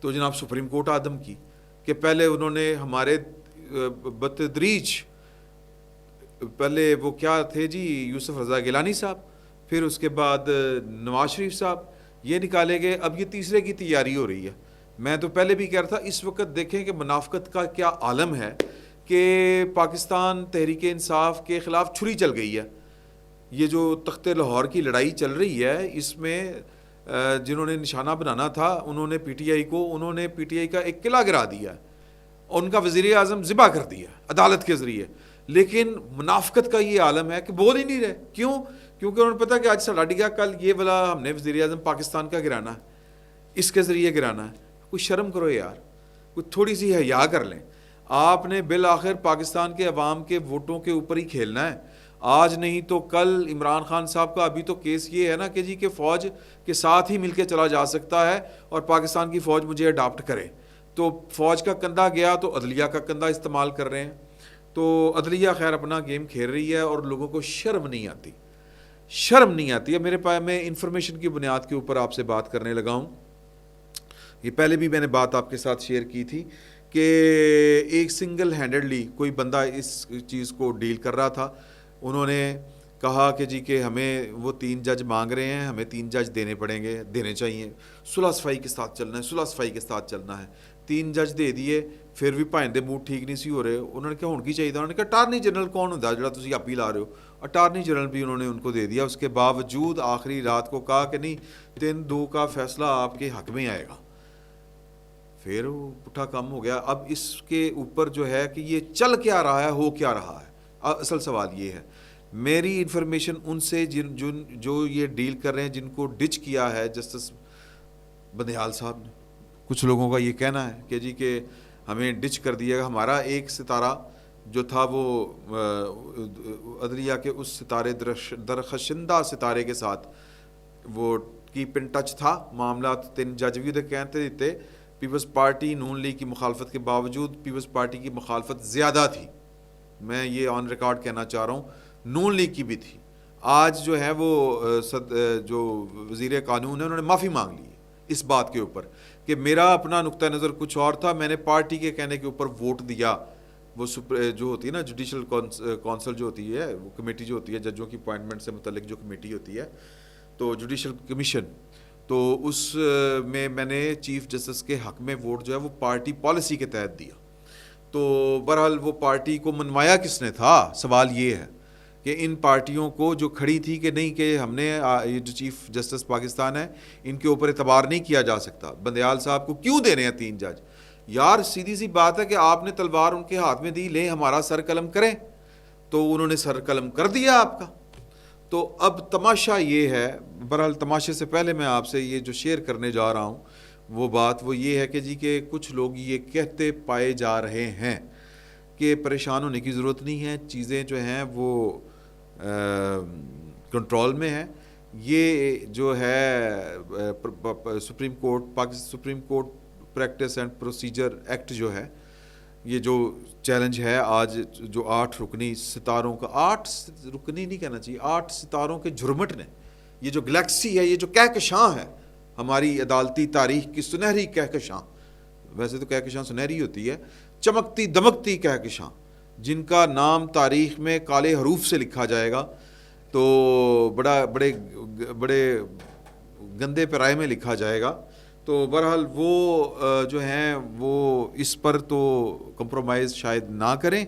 تو جناب supreme court آدم کی کہ پہلے انہوں نے ہمارے بتدریج پہلے وہ کیا تھے جی یوسف رضا گیلانی صاحب، پھر اس کے بعد نواز شریف صاحب، یہ نکالے گئے، اب یہ تیسرے کی تیاری ہو رہی ہے. میں تو پہلے بھی کہہ رہا تھا اس وقت دیکھیں کہ منافقت کا کیا عالم ہے کہ پاکستان تحریک انصاف کے خلاف چھری چل گئی ہے. یہ جو تخت لاہور کی لڑائی چل رہی ہے اس میں جنہوں نے نشانہ بنانا تھا انہوں نے پی ٹی آئی کا ایک قلعہ گرا دیا ہے، ان کا وزیر اعظم ذبح کر دیا عدالت کے ذریعے. لیکن منافقت کا یہ عالم ہے کہ بول ہی نہیں رہے. کیوں؟ کیونکہ انہوں نے پتا کہ آج ساڑھا ڈگا، کل یہ والا ہم نے وزیر اعظم پاکستان کا گرانا ہے، اس کے ذریعے گرانا ہے. کوئی شرم کرو یار، کوئی تھوڑی سی حیا کر لیں. آپ نے بالآخر پاکستان کے عوام کے ووٹوں کے اوپر ہی کھیلنا ہے. آج نہیں تو کل عمران خان صاحب کا ابھی تو کیس یہ ہے نا کہ جی کہ فوج کے ساتھ ہی مل کے چلا جا سکتا ہے اور پاکستان کی فوج مجھے اڈاپٹ کرے. تو فوج کا کندھا گیا تو عدلیہ کا کندھا استعمال کر رہے ہیں. تو عدلیہ خیر اپنا گیم کھیل رہی ہے اور لوگوں کو شرم نہیں آتی، شرم نہیں آتی ہے. میرے پاس میں انفارمیشن کی بنیاد کے اوپر آپ سے بات کرنے لگا ہوں. یہ پہلے بھی میں نے بات آپ کے ساتھ شیئر کی تھی کہ ایک سنگل ہینڈڈلی کوئی بندہ اس چیز کو ڈیل کر رہا تھا. انہوں نے کہا کہ جی کہ ہمیں وہ 3 جج مانگ رہے ہیں، ہمیں 3 جج دینے پڑیں گے، دینے چاہیے، صلح صفائی کے ساتھ چلنا ہے، صلح صفائی کے ساتھ چلنا ہے. 3 جج دے دیے، پھر بھی بھائیں دے موڈ ٹھیک نہیں سی ہو رہے. انہوں نے کہا ہون کی چاہیے تھا. انہوں نے کہا اٹارنی جنرل کون ہوتا ہے جڑا تسی اپی لا رہے ہو. اٹارنی جنرل بھی انہوں نے ان کو دے دیا. اس کے باوجود آخری رات کو کہا کہ نہیں 3-2 کا فیصلہ آپ کے حق میں آئے گا. پھر وہ پٹھا کم ہو گیا. اب اس کے اوپر جو ہے کہ یہ چل کیا رہا ہے، ہو کیا رہا ہے. اصل سوال یہ ہے. میری انفارمیشن ان سے جو یہ ڈیل کر رہے ہیں، جن کو ڈچ کیا ہے جسٹس بندیال صاحب نے، کچھ لوگوں کا یہ کہنا ہے کہ جی کہ ہمیں ڈچ کر دیا گا. ہمارا ایک ستارہ جو تھا وہ عدلیہ کے اس ستارے درخشندہ ستارے کے ساتھ وہ کیپ ان ٹچ تھا. معاملات 3 جج بھی کہتے دیتے. پیپلز پارٹی نون لیگ کی مخالفت کے باوجود پیپلز پارٹی کی مخالفت زیادہ تھی. میں یہ آن ریکارڈ کہنا چاہ رہا ہوں، نون لیگ کی بھی تھی. آج جو ہے وہ جو وزیر قانون ہے انہوں نے معافی مانگ لی اس بات کے اوپر کہ میرا اپنا نقطہ نظر کچھ اور تھا، میں نے پارٹی کے کہنے کے اوپر ووٹ دیا. وہ جو ہوتی ہے نا جوڈیشل کونسل جو ہوتی ہے، وہ کمیٹی جو ہوتی ہے ججوں کی اپوائنٹمنٹ سے متعلق جو کمیٹی ہوتی ہے، تو جوڈیشل کمیشن، تو اس میں نے چیف جسٹس کے حق میں ووٹ جو ہے وہ پارٹی پالیسی کے تحت دیا. تو بہرحال وہ پارٹی کو منوایا کس نے تھا؟ سوال یہ ہے کہ ان پارٹیوں کو جو کھڑی تھی کہ نہیں کہ ہم نے یہ جو چیف جسٹس پاکستان ہے ان کے اوپر اعتبار نہیں کیا جا سکتا، بندیال صاحب کو کیوں دینے ہیں 3 جج؟ یار سیدھی سی بات ہے کہ آپ نے تلوار ان کے ہاتھ میں دی، لیں ہمارا سر قلم کریں. تو انہوں نے سر قلم کر دیا آپ کا. تو اب تماشا یہ ہے، بہرحال تماشے سے پہلے میں آپ سے یہ جو شیئر کرنے جا رہا ہوں وہ بات وہ یہ ہے کہ جی کہ کچھ لوگ یہ کہتے پائے جا رہے ہیں کہ پریشان ہونے کی ضرورت نہیں ہے، چیزیں جو ہیں وہ کنٹرول میں ہیں. یہ جو ہے supreme court practice and procedure act جو ہے، یہ جو چیلنج ہے آج جو 8 رکنی ستاروں کا، 8 رکنی نہیں کہنا چاہیے، 8 ستاروں کے جھرمٹ نے، یہ جو گلیکسی ہے، یہ جو کہکشاں ہے ہماری عدالتی تاریخ کی سنہری کہکشاں، ویسے تو کہکشاں سنہری ہوتی ہے، چمکتی دمکتی کہکشاں، جن کا نام تاریخ میں کالے حروف سے لکھا جائے گا، تو بڑے گندے پیرائے میں لکھا جائے گا. تو بہرحال وہ جو ہیں وہ اس پر تو کمپرومائز شاید نہ کریں،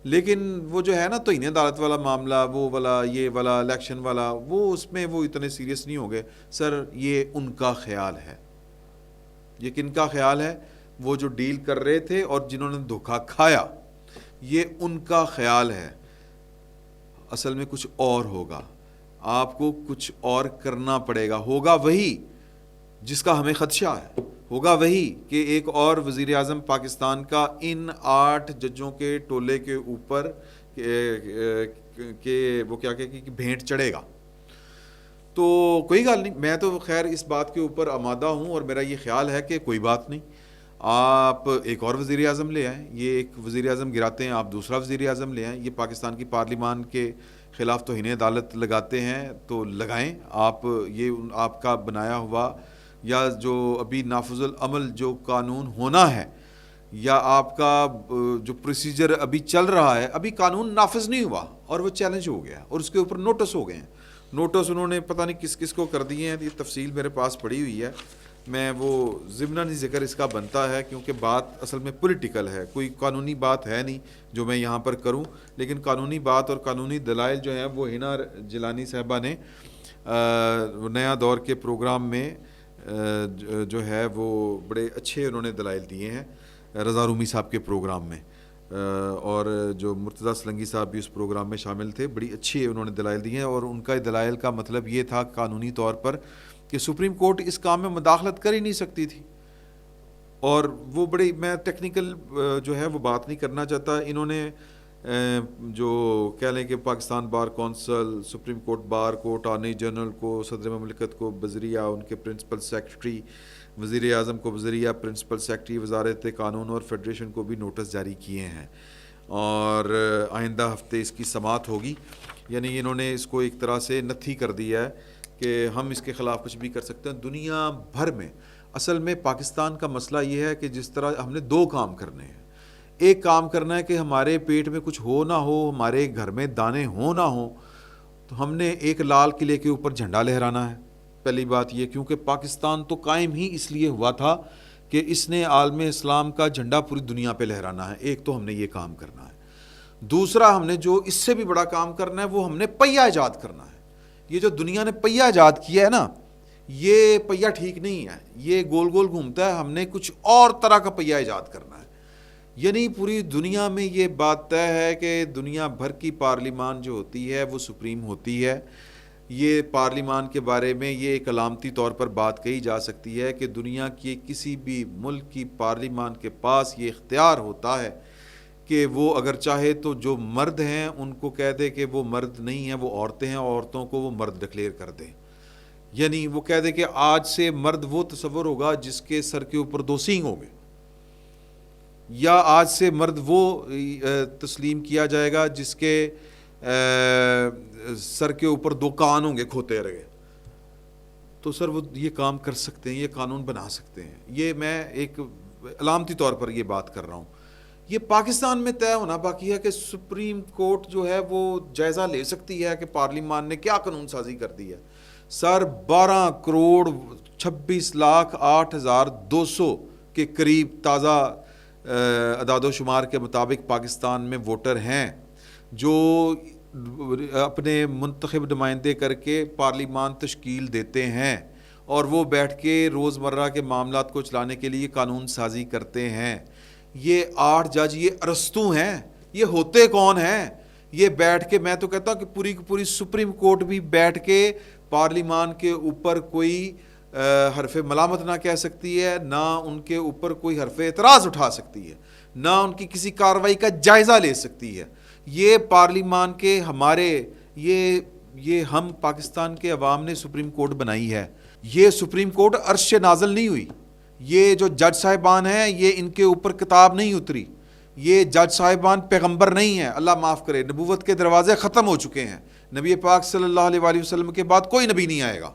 لیکن وہ جو ہے نا توہین عدالت والا معاملہ، وہ والا یہ والا الیکشن والا، وہ اس میں وہ اتنے سیریس نہیں ہو گئے. سر یہ ان کا خیال ہے. یہ کن کا خیال ہے؟ وہ جو ڈیل کر رہے تھے اور جنہوں نے دھوکہ کھایا، یہ ان کا خیال ہے. اصل میں کچھ اور ہوگا، آپ کو کچھ اور کرنا پڑے گا. ہوگا وہی جس کا ہمیں خدشہ ہے، ہوگا وہی کہ ایک اور وزیر اعظم پاکستان کا ان 8 ججوں کے ٹولے کے اوپر کہ وہ کیا کہ بھینٹ چڑھے گا. تو کوئی گل نہیں، میں تو خیر اس بات کے اوپر آمادہ ہوں اور میرا یہ خیال ہے کہ کوئی بات نہیں، آپ ایک اور وزیر اعظم لے آئیں. یہ ایک وزیر اعظم گراتے ہیں، آپ دوسرا وزیر اعظم لے آئیں. یہ پاکستان کی پارلیمان کے خلاف توہین عدالت لگاتے ہیں تو لگائیں. آپ یہ آپ کا بنایا ہوا یا جو ابھی نافذ العمل جو قانون ہونا ہے یا آپ کا جو پروسیجر ابھی چل رہا ہے، ابھی قانون نافذ نہیں ہوا اور وہ چیلنج ہو گیا اور اس کے اوپر نوٹس ہو گئے ہیں. نوٹس انہوں نے پتہ نہیں کس کس کو کر دیے ہیں، یہ تفصیل میرے پاس پڑی ہوئی ہے. میں وہ ضمناً ذکر اس کا بنتا ہے کیونکہ بات اصل میں پولیٹیکل ہے، کوئی قانونی بات ہے نہیں جو میں یہاں پر کروں، لیکن قانونی بات اور قانونی دلائل جو ہیں وہ ہنا جیلانی صاحبہ نے نیا دور کے پروگرام میں جو ہے وہ بڑے اچھے انہوں نے دلائل دیے ہیں رضا رومی صاحب کے پروگرام میں، اور جو مرتضیٰ سلنگی صاحب بھی اس پروگرام میں شامل تھے. بڑی اچھی انہوں نے دلائل دی ہیں اور ان کا دلائل کا مطلب یہ تھا قانونی طور پر کہ سپریم کورٹ اس کام میں مداخلت کر ہی نہیں سکتی تھی. اور وہ بڑی، میں ٹیکنیکل جو ہے وہ بات نہیں کرنا چاہتا. انہوں نے جو کہہ لیں کہ Pakistan bar council, supreme court bar کو، اٹارنی جنرل کو، صدر مملکت کو بذریعہ ان کے پرنسپل سیکرٹری، وزیر اعظم کو بذریعہ پرنسپل سیکرٹری وزارت قانون اور فیڈریشن کو بھی نوٹس جاری کیے ہیں اور آئندہ ہفتے اس کی سماعت ہوگی. یعنی انہوں نے اس کو ایک طرح سے نتھی کر دیا ہے کہ ہم اس کے خلاف کچھ بھی کر سکتے ہیں. دنیا بھر میں اصل میں پاکستان کا مسئلہ یہ ہے کہ جس طرح ہم نے دو کام کرنے ہیں. ایک کام کرنا ہے کہ ہمارے پیٹ میں کچھ ہو نہ ہو، ہمارے گھر میں دانے ہو نہ ہو، تو ہم نے ایک لال قلعے کے اوپر جھنڈا لہرانا ہے. پہلی بات یہ، کیونکہ پاکستان تو قائم ہی اس لیے ہوا تھا کہ اس نے عالم اسلام کا جھنڈا پوری دنیا پہ لہرانا ہے. ایک تو ہم نے یہ کام کرنا ہے. دوسرا ہم نے جو اس سے بھی بڑا کام کرنا ہے وہ ہم نے پہیہ ایجاد کرنا ہے. یہ جو دنیا نے پہیہ ایجاد کیا ہے نا، یہ پہیہ ٹھیک نہیں ہے، یہ گول گول گھومتا ہے. ہم نے کچھ اور طرح کا پہیہ ایجاد کرنا ہے. یعنی پوری دنیا میں یہ بات طے ہے کہ دنیا بھر کی پارلیمان جو ہوتی ہے وہ سپریم ہوتی ہے. یہ پارلیمان کے بارے میں یہ ایک علامتی طور پر بات کہی جا سکتی ہے کہ دنیا کی کسی بھی ملک کی پارلیمان کے پاس یہ اختیار ہوتا ہے کہ وہ اگر چاہے تو جو مرد ہیں ان کو کہہ دے کہ وہ مرد نہیں ہیں، وہ عورتیں ہیں، عورتوں کو وہ مرد ڈکلیئر کر دے. یعنی وہ کہہ دے کہ آج سے مرد وہ تصور ہوگا جس کے سر کے اوپر دو سینگ ہوں گے، یا آج سے مرد وہ تسلیم کیا جائے گا جس کے سر کے اوپر دو کان ہوں گے کھوتے رہے. تو سر وہ یہ کام کر سکتے ہیں، یہ قانون بنا سکتے ہیں. یہ میں ایک علامتی طور پر یہ بات کر رہا ہوں. یہ پاکستان میں طے ہونا باقی ہے کہ سپریم کورٹ جو ہے وہ جائزہ لے سکتی ہے کہ پارلیمان نے کیا قانون سازی کر دی ہے. سر 12 کروڑ 26 لاکھ 8,200 کے قریب تازہ اعداد و شمار کے مطابق پاکستان میں ووٹر ہیں جو اپنے منتخب نمائندے کر کے پارلیمان تشکیل دیتے ہیں اور وہ بیٹھ کے روزمرہ کے معاملات کو چلانے کے لیے قانون سازی کرتے ہیں. یہ 8 جج یہ ارسطو ہیں، یہ ہوتے کون ہیں؟ یہ بیٹھ کے، میں تو کہتا ہوں کہ پوری کی پوری سپریم کورٹ بھی بیٹھ کے پارلیمان کے اوپر کوئی حرف ملامت نہ کہہ سکتی ہے، نہ ان کے اوپر کوئی حرف اعتراض اٹھا سکتی ہے، نہ ان کی کسی کارروائی کا جائزہ لے سکتی ہے. یہ پارلیمان کے ہمارے یہ ہم پاکستان کے عوام نے سپریم کورٹ بنائی ہے. یہ سپریم کورٹ عرش سے نازل نہیں ہوئی. یہ جو جج صاحبان ہیں یہ ان کے اوپر کتاب نہیں اتری. یہ جج صاحبان پیغمبر نہیں ہیں، اللہ معاف کرے. نبوت کے دروازے ختم ہو چکے ہیں. نبی پاک صلی اللہ علیہ وآلہ وسلم کے بعد کوئی نبی نہیں آئے گا.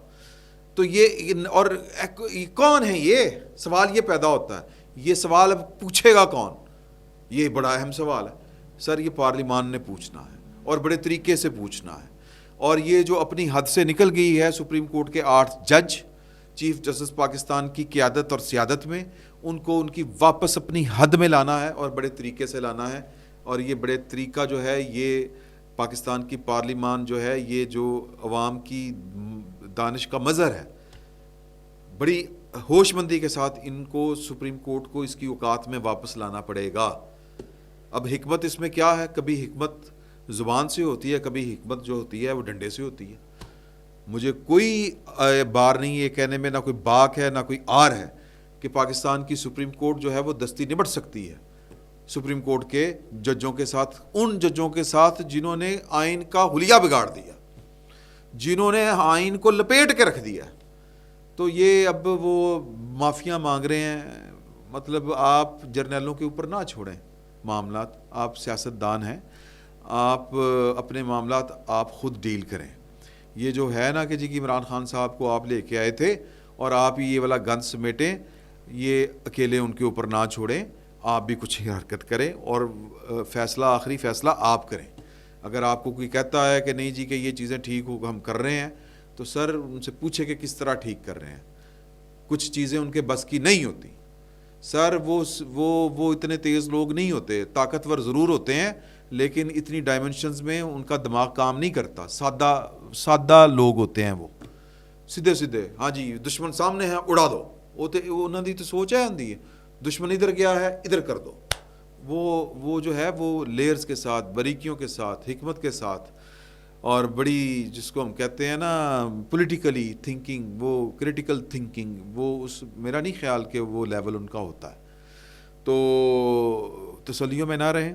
تو یہ اور کون ہے؟ یہ سوال یہ پیدا ہوتا ہے. یہ سوال اب پوچھے گا کون؟ یہ بڑا اہم سوال ہے. سر یہ پارلیمان نے پوچھنا ہے اور بڑے طریقے سے پوچھنا ہے. اور یہ جو اپنی حد سے نکل گئی ہے سپریم کورٹ کے 8 جج چیف جسٹس پاکستان کی قیادت اور سیادت میں، ان کو ان کی واپس اپنی حد میں لانا ہے اور بڑے طریقے سے لانا ہے. اور یہ بڑے طریقہ جو ہے یہ پاکستان کی پارلیمان جو ہے یہ جو عوام کی دانش کا مظہر ہے، بڑی ہوش مندی کے ساتھ ان کو سپریم کورٹ کو اس کی اوقات میں واپس لانا پڑے گا. اب حکمت اس میں کیا ہے؟ کبھی حکمت زبان سے ہوتی ہے، کبھی حکمت جو ہوتی ہے وہ ڈنڈے سے ہوتی ہے. مجھے کوئی بار نہیں یہ کہنے میں، نہ کوئی باک ہے نہ کوئی آر ہے کہ پاکستان کی سپریم کورٹ جو ہے وہ دستی نمٹ سکتی ہے سپریم کورٹ کے ججوں کے ساتھ، ان ججوں کے ساتھ جنہوں نے آئین کا حلیہ بگاڑ دیا، جنہوں نے آئین کو لپیٹ کے رکھ دیا. تو یہ اب وہ معافیاں مانگ رہے ہیں. مطلب آپ جرنیلوں کے اوپر نہ چھوڑیں معاملات. آپ سیاست دان ہیں، آپ اپنے معاملات آپ خود ڈیل کریں. یہ جو ہے نا کہ جی کہ عمران خان صاحب کو آپ لے کے آئے تھے اور آپ ہی یہ والا گند سمیٹیں, یہ اکیلے ان کے اوپر نہ چھوڑیں, آپ بھی کچھ حرکت کریں اور فیصلہ, آخری فیصلہ آپ کریں. اگر آپ کو کوئی کہتا ہے کہ نہیں جی کہ یہ چیزیں ٹھیک ہو ہم کر رہے ہیں, تو سر ان سے پوچھے کہ کس طرح ٹھیک کر رہے ہیں. کچھ چیزیں ان کے بس کی نہیں ہوتی سر, وہ اتنے تیز لوگ نہیں ہوتے, طاقتور ضرور ہوتے ہیں لیکن اتنی ڈائمنشنز میں ان کا دماغ کام نہیں کرتا. سادہ لوگ ہوتے ہیں, وہ سیدھے ہاں جی دشمن سامنے ہے اڑا دو, وہ انہوں دی تو سوچ ہے ہوندی ہے, دشمن ادھر گیا ہے ادھر کر دو. وہ جو ہے وہ لیئرز کے ساتھ, باریکیوں کے ساتھ, حکمت کے ساتھ, اور بڑی جس کو ہم کہتے ہیں نا پولیٹیکلی تھنکنگ, وہ کریٹیکل تھنکنگ, وہ میرا نہیں خیال کہ وہ لیول ان کا ہوتا ہے. تو تسلیوں میں نہ رہیں.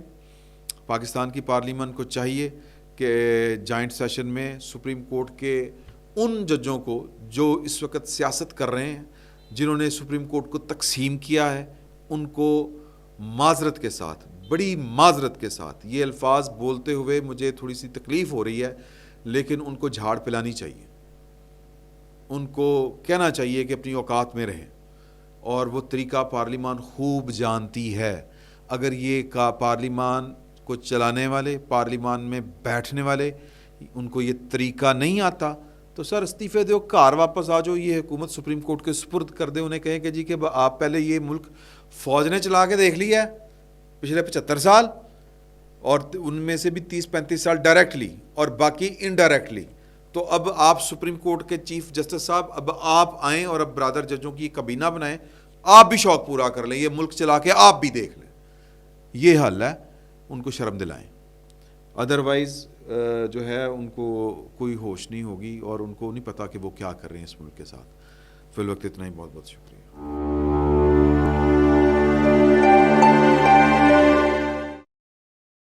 پاکستان کی پارلیمان کو چاہیے کہ جوائنٹ سیشن میں سپریم کورٹ کے ان ججوں کو جو اس وقت سیاست کر رہے ہیں, جنہوں نے سپریم کورٹ کو تقسیم کیا ہے, ان کو معذرت کے ساتھ, بڑی معذرت کے ساتھ, یہ الفاظ بولتے ہوئے مجھے تھوڑی سی تکلیف ہو رہی ہے, لیکن ان کو جھاڑ پلانی چاہیے. ان کو کہنا چاہیے کہ اپنی اوقات میں رہیں, اور وہ طریقہ پارلیمان خوب جانتی ہے. اگر یہ پارلیمان کو چلانے والے, پارلیمان میں بیٹھنے والے, ان کو یہ طریقہ نہیں آتا تو سر استعفے دو, گھر واپس آ جاؤ, یہ حکومت سپریم کورٹ کے سپرد کر دیں. انہیں کہیں کہ جی کہ آپ پہلے یہ ملک فوج نے چلا کے دیکھ لیا ہے پچھلے 75 سال, اور ان میں سے بھی 30-35 سال ڈائریکٹلی اور باقی انڈائریکٹلی. تو اب آپ سپریم کورٹ کے چیف جسٹس صاحب, اب آپ آئیں اور اب برادر ججوں کی کابینہ بنائیں, آپ بھی شوق پورا کر لیں, یہ ملک چلا کے آپ بھی دیکھ لیں. یہ حل ہے, ان کو شرم دلائیں. ادروائز جو ہے ان کو کوئی ہوش نہیں ہوگی, اور ان کو نہیں پتا کہ وہ کیا کر رہے ہیں اس ملک کے ساتھ. فی الوقت اتنا ہی, بہت بہت شکریہ.